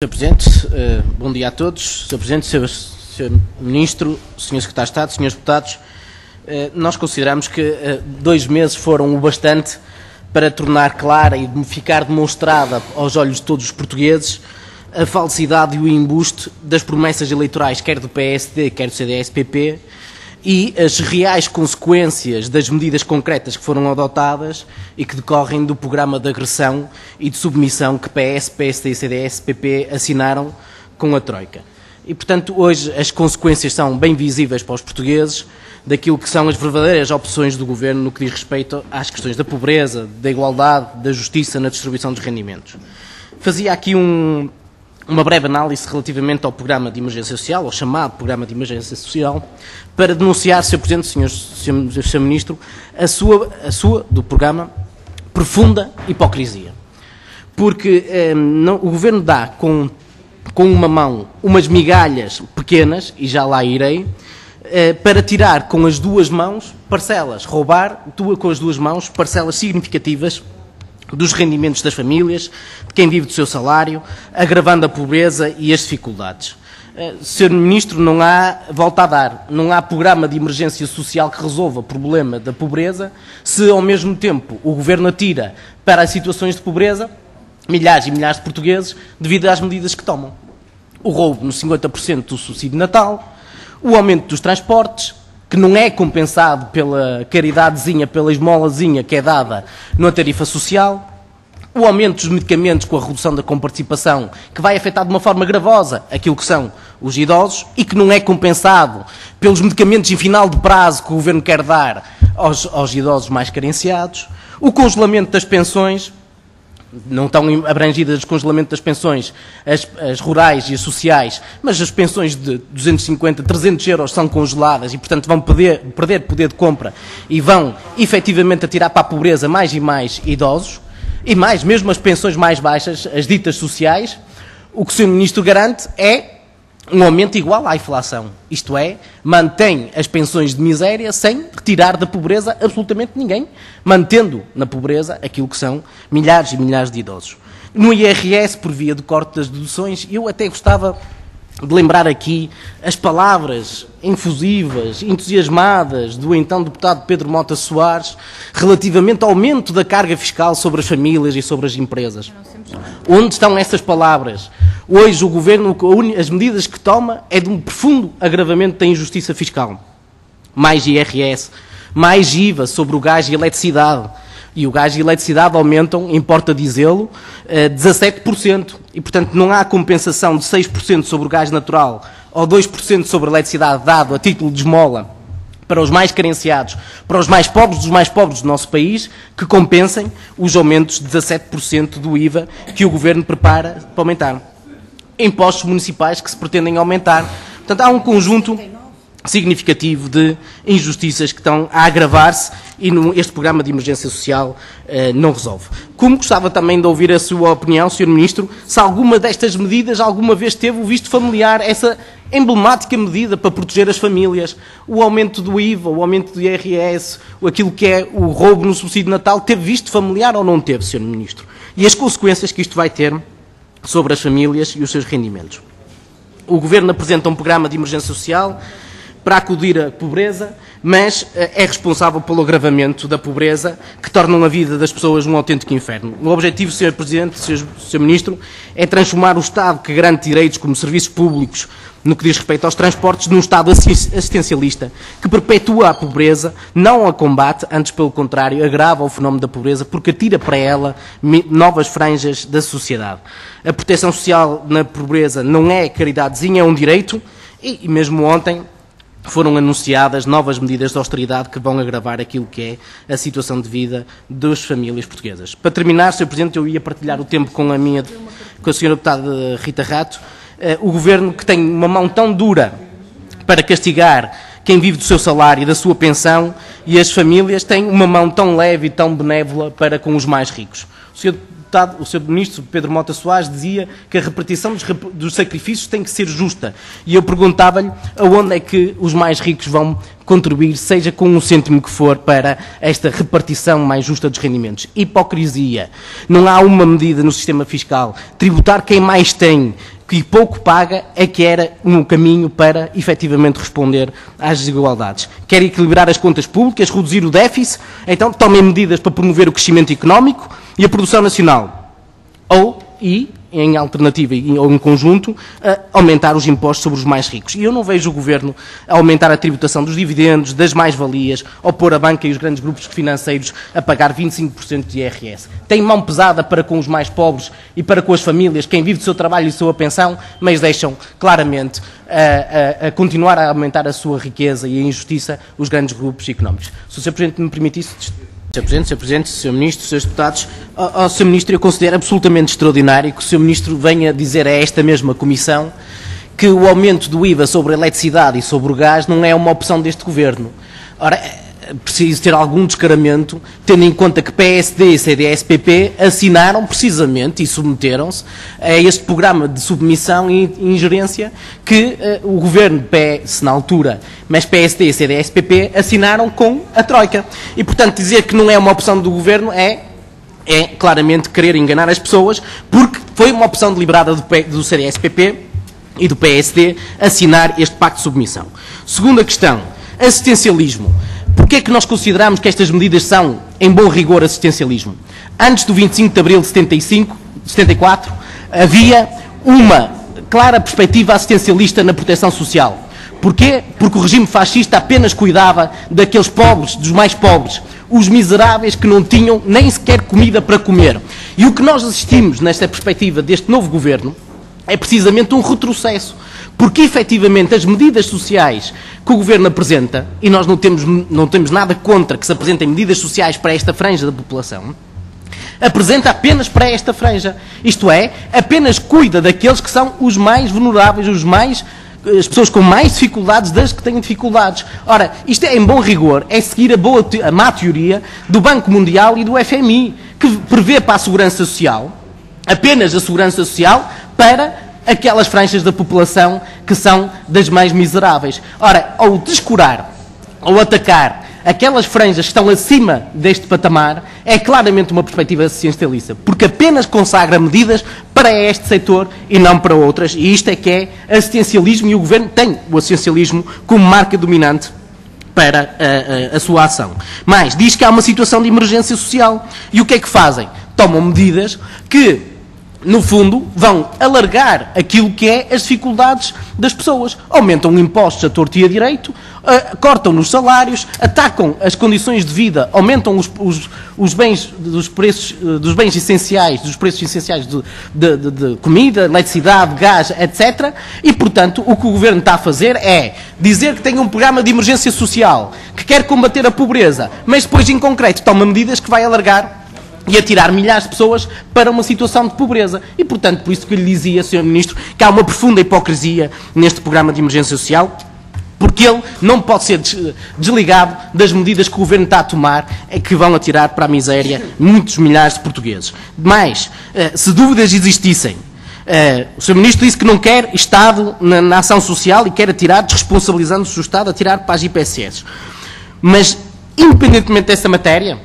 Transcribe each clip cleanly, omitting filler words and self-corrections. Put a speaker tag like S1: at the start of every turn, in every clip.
S1: Sr. Presidente, bom dia a todos. Sr. Presidente, Sr. Ministro, Sr. Secretário de Estado, Srs. Deputados, nós consideramos que 2 meses foram o bastante para tornar clara e ficar demonstrada aos olhos de todos os portugueses a falsidade e o embuste das promessas eleitorais, quer do PSD, quer do CDS-PP, e as reais consequências das medidas concretas que foram adotadas e que decorrem do programa de agressão e de submissão que PS, PSD e CDS-PP assinaram com a Troika. E, portanto, hoje as consequências são bem visíveis para os portugueses daquilo que são as verdadeiras opções do Governo no que diz respeito às questões da pobreza, da igualdade, da justiça na distribuição dos rendimentos. Fazia aqui uma breve análise relativamente ao programa de emergência social, ao chamado programa de emergência social, para denunciar, Sr. Presidente, Sr. Ministro, a sua, do programa, profunda hipocrisia. Porque o Governo dá com uma mão umas migalhas pequenas, e já lá irei, para tirar com as duas mãos parcelas, roubar com as duas mãos parcelas significativas dos rendimentos das famílias, de quem vive do seu salário, agravando a pobreza e as dificuldades. Sr. Ministro, não há volta a dar, não há programa de emergência social que resolva o problema da pobreza, se ao mesmo tempo o Governo atira para as situações de pobreza milhares e milhares de portugueses devido às medidas que tomam. O roubo no 50% do subsídio de Natal, o aumento dos transportes, que não é compensado pela caridadezinha, pela esmolazinha que é dada na tarifa social, o aumento dos medicamentos com a redução da comparticipação, que vai afetar de uma forma gravosa aquilo que são os idosos e que não é compensado pelos medicamentos em final de prazo que o Governo quer dar aos idosos mais carenciados, o congelamento das pensões. Não estão abrangidas o congelamento das pensões, as rurais e as sociais, mas as pensões de 250, 300 euros são congeladas e, portanto, vão perder poder de compra e vão, efetivamente, atirar para a pobreza mais e mais idosos, e mais, mesmo as pensões mais baixas, as ditas sociais. O que o Sr. Ministro garante é um aumento igual à inflação, isto é, mantém as pensões de miséria sem retirar da pobreza absolutamente ninguém, mantendo na pobreza aquilo que são milhares e milhares de idosos. No IRS, por via do corte das deduções, eu até gostava de lembrar aqui as palavras infusivas, entusiasmadas do então deputado Pedro Mota Soares relativamente ao aumento da carga fiscal sobre as famílias e sobre as empresas. Onde estão essas palavras? Hoje o Governo, as medidas que toma é de um profundo agravamento da injustiça fiscal. Mais IRS, mais IVA sobre o gás e a eletricidade. E o gás e a eletricidade aumentam, importa dizê-lo, 17%. E, portanto, não há compensação de 6% sobre o gás natural ou 2% sobre a eletricidade dado a título de esmola para os mais carenciados, para os mais pobres dos mais pobres do nosso país, que compensem os aumentos de 17% do IVA que o Governo prepara para aumentar. Impostos municipais que se pretendem aumentar. Portanto, há um conjunto significativo de injustiças que estão a agravar-se e este programa de emergência social não resolve. Como gostava também de ouvir a sua opinião, Sr. Ministro, se alguma destas medidas alguma vez teve o visto familiar, essa emblemática medida para proteger as famílias, o aumento do IVA, o aumento do IRS, aquilo que é o roubo no subsídio de Natal, teve visto familiar ou não teve, Sr. Ministro? E as consequências que isto vai ter sobre as famílias e os seus rendimentos. O Governo apresenta um programa de emergência social para acudir à pobreza, mas é responsável pelo agravamento da pobreza que tornam a vida das pessoas um autêntico inferno. O objetivo, Sr. Presidente, Sr. Ministro, é transformar o Estado que garante direitos como serviços públicos no que diz respeito aos transportes num Estado assistencialista que perpetua a pobreza, não a combate, antes pelo contrário, agrava o fenómeno da pobreza porque atira para ela novas franjas da sociedade. A proteção social na pobreza não é caridadezinha, é um direito e mesmo ontem foram anunciadas novas medidas de austeridade que vão agravar aquilo que é a situação de vida das famílias portuguesas. Para terminar, Sr. Presidente, eu ia partilhar o tempo com a Sra. Deputada Rita Rato. O Governo, que tem uma mão tão dura para castigar quem vive do seu salário e da sua pensão, e as famílias, tem uma mão tão leve e tão benévola para com os mais ricos. O Sr. Ministro Pedro Mota Soares dizia que a repartição dos sacrifícios tem que ser justa. E eu perguntava-lhe aonde é que os mais ricos vão contribuir, seja com um cêntimo que for, para esta repartição mais justa dos rendimentos. Hipocrisia. Não há uma medida no sistema fiscal. Tributar quem mais tem, que pouco paga é que era um caminho para, efetivamente, responder às desigualdades. Quer equilibrar as contas públicas, reduzir o déficit, então tomem medidas para promover o crescimento económico e a produção nacional. Em alternativa ou em conjunto, aumentar os impostos sobre os mais ricos. E eu não vejo o Governo aumentar a tributação dos dividendos, das mais-valias, ou pôr a banca e os grandes grupos financeiros a pagar 25% de IRS. Tem mão pesada para com os mais pobres e para com as famílias, quem vive do seu trabalho e da sua pensão, mas deixam claramente a continuar a aumentar a sua riqueza e a injustiça os grandes grupos económicos. Se o Sr. Presidente me permitisse... Sr. Presidente, Sr. Ministro, Srs. Deputados, Sr. Ministro, eu considero absolutamente extraordinário que o Sr. Ministro venha dizer a esta mesma Comissão que o aumento do IVA sobre a eletricidade e sobre o gás não é uma opção deste Governo. Ora, preciso ter algum descaramento, tendo em conta que PSD e CDS-PP assinaram precisamente e submeteram-se a este programa de submissão e ingerência que o Governo PS na altura, mas PSD e CDS-PP assinaram com a Troika. E, portanto, dizer que não é uma opção do Governo é claramente querer enganar as pessoas, porque foi uma opção deliberada do CDS-PP e do PSD assinar este pacto de submissão. Segunda questão, assistencialismo. Porquê é que nós consideramos que estas medidas são, em bom rigor, assistencialismo? Antes do 25 de abril de 74, havia uma clara perspectiva assistencialista na proteção social. Porquê? Porque o regime fascista apenas cuidava daqueles pobres, dos mais pobres, os miseráveis que não tinham nem sequer comida para comer. E o que nós assistimos nesta perspectiva deste novo governo é precisamente um retrocesso. Porque, efetivamente, as medidas sociais que o Governo apresenta, e nós não temos nada contra que se apresentem medidas sociais para esta franja da população, apresenta apenas para esta franja. Isto é, apenas cuida daqueles que são os mais vulneráveis, as pessoas com mais dificuldades das que têm dificuldades. Ora, isto é, em bom rigor, é seguir a má teoria do Banco Mundial e do FMI, que prevê para a segurança social, apenas a segurança social para aquelas franjas da população que são das mais miseráveis. Ora, ao descurar, ao atacar aquelas franjas que estão acima deste patamar, é claramente uma perspectiva assistencialista, porque apenas consagra medidas para este setor e não para outras, e isto é que é assistencialismo, e o Governo tem o assistencialismo como marca dominante para a sua ação. Mas diz que há uma situação de emergência social, e o que é que fazem? Tomam medidas que, no fundo, vão alargar aquilo que é as dificuldades das pessoas. Aumentam impostos a torto e a direito, cortam nos salários, atacam as condições de vida, aumentam os bens, dos bens essenciais, dos preços essenciais de comida, eletricidade, gás, etc. E, portanto, o que o Governo está a fazer é dizer que tem um programa de emergência social, que quer combater a pobreza, mas depois, em concreto, toma medidas que vai alargar e atirar milhares de pessoas para uma situação de pobreza. E, portanto, por isso que eu lhe dizia, Sr. Ministro, que há uma profunda hipocrisia neste programa de emergência social, porque ele não pode ser desligado das medidas que o Governo está a tomar, que vão atirar para a miséria muitos milhares de portugueses. Mas, se dúvidas existissem, o Sr. Ministro disse que não quer Estado na ação social e quer atirar, desresponsabilizando-se do Estado, atirar para as IPSS. Mas, independentemente dessa matéria,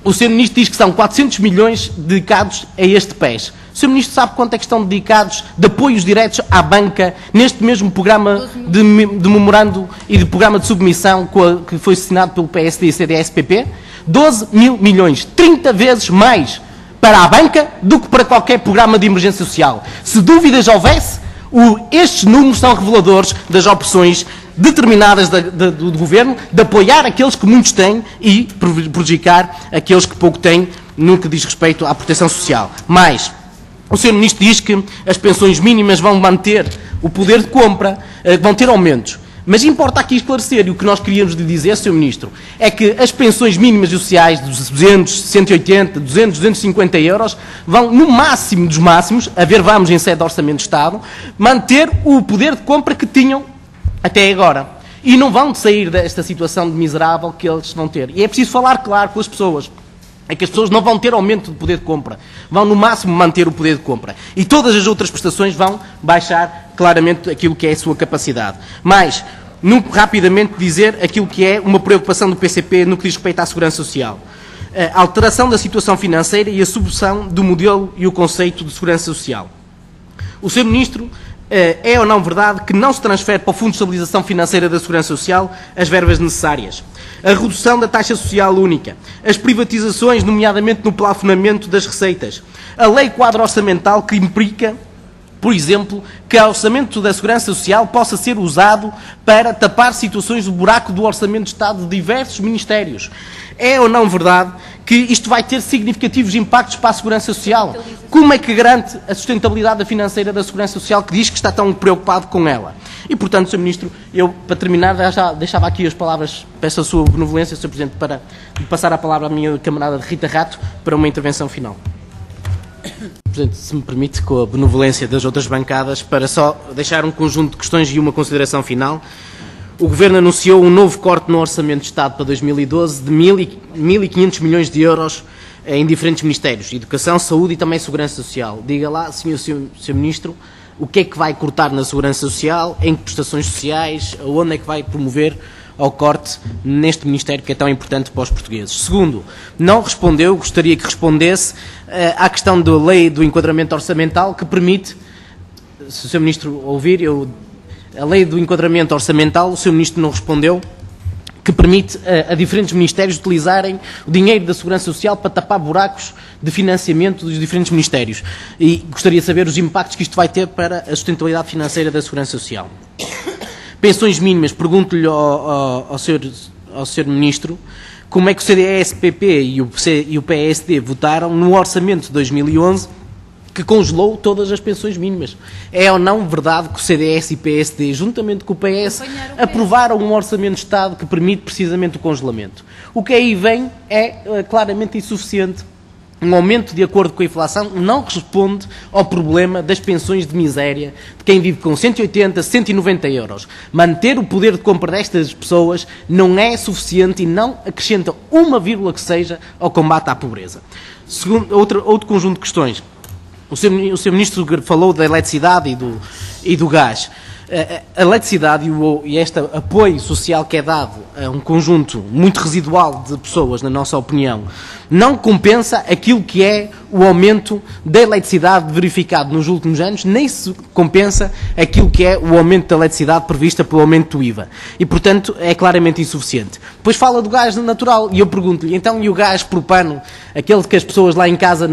S1: o Sr. Ministro diz que são 400 milhões dedicados a este PES. O Sr. Ministro sabe quanto é que estão dedicados de apoios diretos à banca neste mesmo programa de memorando e de programa de submissão que foi assinado pelo PSD e CDS-PP? 12 mil milhões, 30 vezes mais para a banca do que para qualquer programa de emergência social. Se dúvidas houvesse, estes números são reveladores das opções determinadas do Governo de apoiar aqueles que muitos têm e prejudicar aqueles que pouco têm no que diz respeito à proteção social. Mas o Sr. Ministro diz que as pensões mínimas vão manter o poder de compra, vão ter aumentos. Mas importa aqui esclarecer, e o que nós queríamos lhe dizer, Sr. Ministro, é que as pensões mínimas e sociais dos 200, 180, 200, 250 euros vão, no máximo dos máximos, vamos em sede de Orçamento de Estado, manter o poder de compra que tinham até agora. E não vão sair desta situação de miserável que eles vão ter. E é preciso falar claro com as pessoas. É que as pessoas não vão ter aumento de poder de compra. Vão, no máximo, manter o poder de compra. E todas as outras prestações vão baixar claramente aquilo que é a sua capacidade. Mas, rapidamente, dizer aquilo que é uma preocupação do PCP no que diz respeito à segurança social. A alteração da situação financeira e a subversão do modelo e o conceito de segurança social. O Sr. Ministro, é ou não verdade que não se transfere para o Fundo de Estabilização Financeira da Segurança Social as verbas necessárias? A redução da taxa social única, as privatizações, nomeadamente no plafonamento das receitas, a lei quadro orçamental que implica, por exemplo, que o orçamento da Segurança Social possa ser usado para tapar situações do buraco do orçamento de Estado de diversos ministérios. É ou não verdade que isto vai ter significativos impactos para a Segurança Social? Como é que garante a sustentabilidade financeira da Segurança Social, que diz que está tão preocupado com ela? E, portanto, Sr. Ministro, eu, para terminar, já deixava aqui as palavras, peço a sua benevolência, Sr. Presidente, para passar a palavra à minha camarada Rita Rato para uma intervenção final. Presidente, se me permite, com a benevolência das outras bancadas, para só deixar um conjunto de questões e uma consideração final. O Governo anunciou um novo corte no Orçamento de Estado para 2012 de 1.500 milhões de euros em diferentes ministérios, Educação, Saúde e também Segurança Social. Diga lá, Sr. Ministro, o que é que vai cortar na Segurança Social, em que prestações sociais, aonde é que vai promover ao corte neste Ministério que é tão importante para os portugueses. Segundo, não respondeu, gostaria que respondesse à questão da lei do enquadramento orçamental que permite, se o Sr. Ministro ouvir, a lei do enquadramento orçamental, o Sr. Ministro não respondeu, que permite a diferentes ministérios utilizarem o dinheiro da Segurança Social para tapar buracos de financiamento dos diferentes ministérios. E gostaria de saber os impactos que isto vai ter para a sustentabilidade financeira da Segurança Social. Pensões mínimas, pergunto-lhe ao Sr. Ministro como é que o CDS-PP e o PSD votaram no orçamento de 2011 que congelou todas as pensões mínimas. É ou não verdade que o CDS e PSD, juntamente com o PS, aprovaram um orçamento de Estado que permite precisamente o congelamento? O que aí vem é claramente insuficiente. Um aumento de acordo com a inflação não responde ao problema das pensões de miséria de quem vive com 180, 190 euros. Manter o poder de compra destas pessoas não é suficiente e não acrescenta uma vírgula que seja ao combate à pobreza. Outro conjunto de questões. O Sr. Ministro falou da eletricidade e do gás. A eletricidade e este apoio social que é dado a um conjunto muito residual de pessoas, na nossa opinião, não compensa aquilo que é o aumento da eletricidade verificado nos últimos anos, nem se compensa aquilo que é o aumento da eletricidade prevista pelo aumento do IVA. E, portanto, é claramente insuficiente. Depois fala do gás natural e eu pergunto-lhe, então, e o gás propano, aquele que as pessoas lá em casa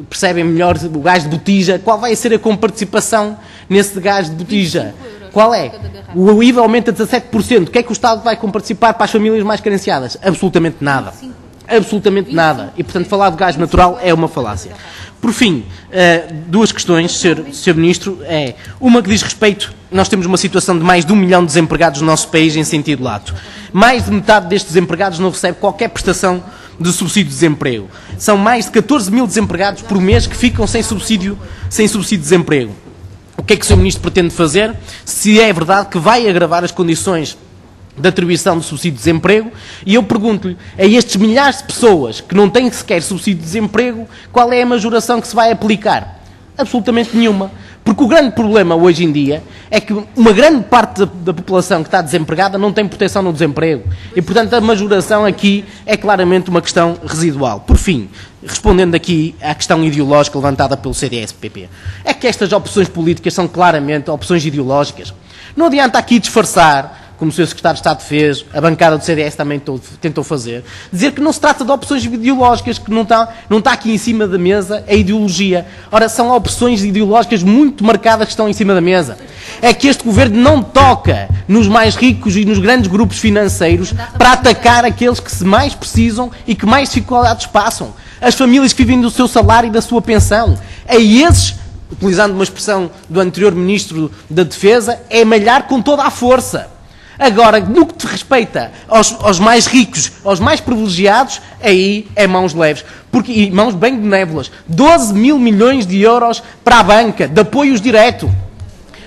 S1: percebem melhor, o gás de botija, qual vai ser a comparticipação nesse gás de botija? Qual é? O IVA aumenta 17%. O que é que o Estado vai comparticipar para as famílias mais carenciadas? Absolutamente nada. Absolutamente nada. E, portanto, falar de gás natural é uma falácia. Por fim, duas questões, Sr. Ministro. Uma que diz respeito, nós temos uma situação de mais de 1 milhão de desempregados no nosso país em sentido lato. Mais de metade destes desempregados não recebe qualquer prestação de subsídio de desemprego. São mais de 14 mil desempregados por mês que ficam sem subsídio de desemprego. O que é que o Sr. Ministro pretende fazer? Se é verdade que vai agravar as condições de atribuição do subsídio de desemprego, e eu pergunto-lhe, a estes milhares de pessoas que não têm sequer subsídio de desemprego, qual é a majoração que se vai aplicar? Absolutamente nenhuma. Porque o grande problema hoje em dia é que uma grande parte da população que está desempregada não tem proteção no desemprego. E, portanto, a majoração aqui é claramente uma questão residual. Por fim, respondendo aqui à questão ideológica levantada pelo CDS-PP, é que estas opções políticas são claramente opções ideológicas. Não adianta aqui disfarçar, como o Sr. Secretário de Estado fez, a bancada do CDS também tentou fazer, dizer que não se trata de opções ideológicas, que não está aqui em cima da mesa a ideologia. Ora, são opções ideológicas muito marcadas que estão em cima da mesa. É que este Governo não toca nos mais ricos e nos grandes grupos financeiros para atacar aqueles que se mais precisam e que mais dificuldades passam. As famílias que vivem do seu salário e da sua pensão. A esses, utilizando uma expressão do anterior Ministro da Defesa, é malhar com toda a força. Agora, no que te respeita aos mais ricos, aos mais privilegiados, aí é mãos leves. E mãos bem benévolas. 12 mil milhões de euros para a banca, de apoios direto.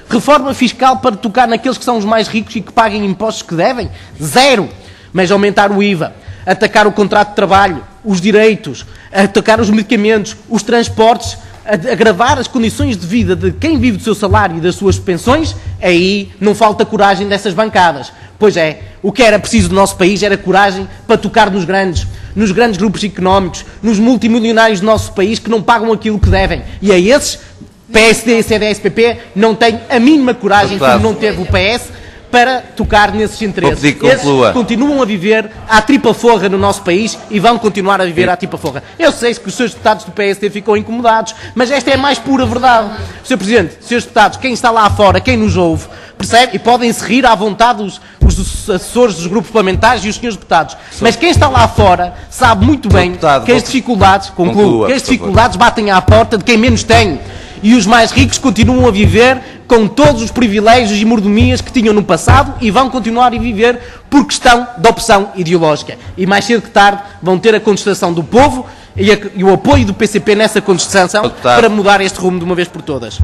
S1: Reforma fiscal para tocar naqueles que são os mais ricos e que paguem impostos que devem? Zero. Mas aumentar o IVA, atacar o contrato de trabalho, os direitos, atacar os medicamentos, os transportes, agravar as condições de vida de quem vive do seu salário e das suas pensões, aí não falta coragem dessas bancadas. Pois é, o que era preciso do nosso país era coragem para tocar nos grandes grupos económicos, nos multimilionários do nosso país que não pagam aquilo que devem. E a esses PSD, CDS-PP não têm a mínima coragem, como não teve o PS, para tocar nesses interesses. Esses continuam a viver à tripa forra no nosso país e vão continuar a viver à tripa forra. Eu sei que os seus deputados do PSD ficam incomodados, mas esta é a mais pura verdade. Sr. Presidente, Srs. Deputados, quem está lá fora, quem nos ouve, percebe? E podem se rir à vontade os assessores dos grupos parlamentares e os senhores deputados. Mas quem está lá fora sabe muito bem que as dificuldades, que as dificuldades batem à porta de quem menos tem. E os mais ricos continuam a viver com todos os privilégios e mordomias que tinham no passado e vão continuar a viver por questão de opção ideológica. E mais cedo que tarde vão ter a contestação do povo e o apoio do PCP nessa contestação para mudar este rumo de uma vez por todas.